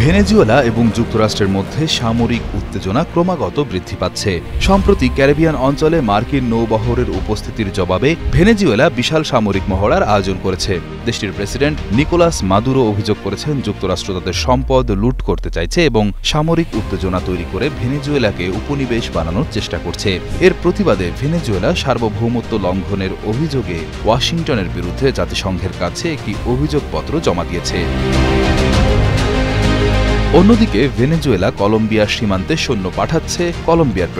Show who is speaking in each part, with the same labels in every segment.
Speaker 1: Venezuela এবং যুক্তরাষ্ট্রের মধ্যে সামরিক উত্তেজনা ক্রমাগত বৃদ্ধি পাচ্ছে। সম্প্রতি ক্যারিবিয়ান অঞ্চলে মার্কিন নৌবহরের উপস্থিতির জবাবে ভেনেজুয়েলা বিশাল সামরিক মহড়ার আয়োজন করেছে। দেশটির প্রেসিডেন্ট নিকোলাস মাদুরো অভিযোগ করেছেন যুক্তরাষ্ট্র তাদের সম্পদ লুট করতে চাইছে এবং সামরিক উত্তেজনা তৈরি করে ভেনেজুয়েলাকে উপনিবেশ বানানোর চেষ্টা করছে। এর প্রতিবাদে ভেনেজুয়েলা সার্বভৌমত্ব লঙ্ঘনের অভিযোগে ওয়াশিংটনের বিরুদ্ধে জাতিসংঘের কাছে একটি অভিযোগপত্র জমা দিয়েছে। অন্যদিকে ভেনেজুয়েলা কলম্বিয়ার সীমান্তে সৈন্য পাঠাচ্ছে কলম্বিয়ার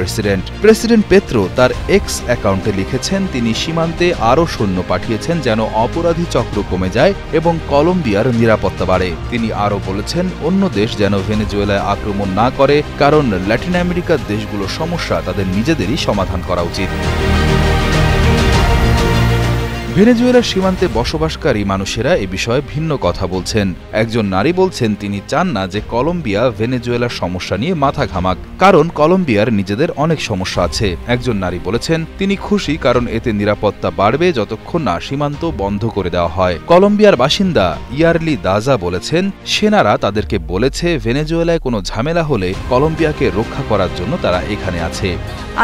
Speaker 1: প্রেসিডেন্ট পেত্রো তার এক্স অ্যাকাউন্টে লিখেছেন তিনি সীমান্তে আরও সৈন্য পাঠিয়েছেন যেন অপরাধী চক্র কমে যায় এবং কলম্বিয়ার নিরাপত্তা বাড়ে। তিনি আরও বলেছেন অন্য দেশ যেন ভেনেজুয়েলায় আক্রমণ না করে, কারণ ল্যাটিন আমেরিকার দেশগুলোর সমস্যা তাদের নিজেদেরই সমাধান করা উচিত। ভেনেজুয়েলার সীমান্তে বসবাসকারী মানুষেরা এ বিষয়ে ভিন্ন কথা বলছেন। একজন নারী বলছেন তিনি চান না যে কলম্বিয়া ভেনেজুয়েলার সমস্যা নিয়ে মাথা ঘামাক, কারণ কলম্বিয়ার নিজেদের অনেক সমস্যা আছে। একজন নারী বলেছেন তিনি খুশি কারণ এতে নিরাপত্তা বাড়বে যতক্ষণ না সীমান্ত বন্ধ করে দেওয়া হয়। কলম্বিয়ার বাসিন্দা ইয়ারলি দাজা বলেছেন সেনারা তাদেরকে বলেছে ভেনেজুয়েলায় কোনো ঝামেলা হলে কলম্বিয়াকে রক্ষা করার জন্য তারা এখানে আছে।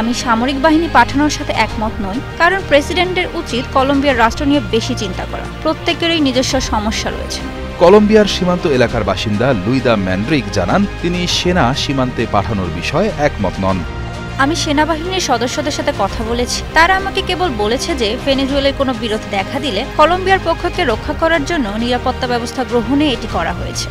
Speaker 2: আমি সামরিক বাহিনী পাঠানোর সাথে একমত নই, কারণ প্রেসিডেন্টের উচিত কলম্বিয়ার রাষ্ট্র নিয়ে বেশি চিন্তা করা। প্রত্যেকেরই নিজস্ব সমস্যা রয়েছে।
Speaker 1: কলম্বিয়ার সীমান্ত এলাকার বাসিন্দা লুইদা ম্যান্ড্রিক জানান তিনি সেনা সীমান্তে পাঠানোর বিষয়ে একমত নন।
Speaker 2: আমি সেনাবাহিনীর সদস্যদের সাথে কথা বলেছি, তারা আমাকে কেবল বলেছে যে ভেনেজুয়েলায় কোনো বিরোধ দেখা দিলে কলম্বিয়ার পক্ষকে রক্ষা করার জন্য নিরাপত্তা ব্যবস্থা গ্রহণে এটি করা হয়েছে।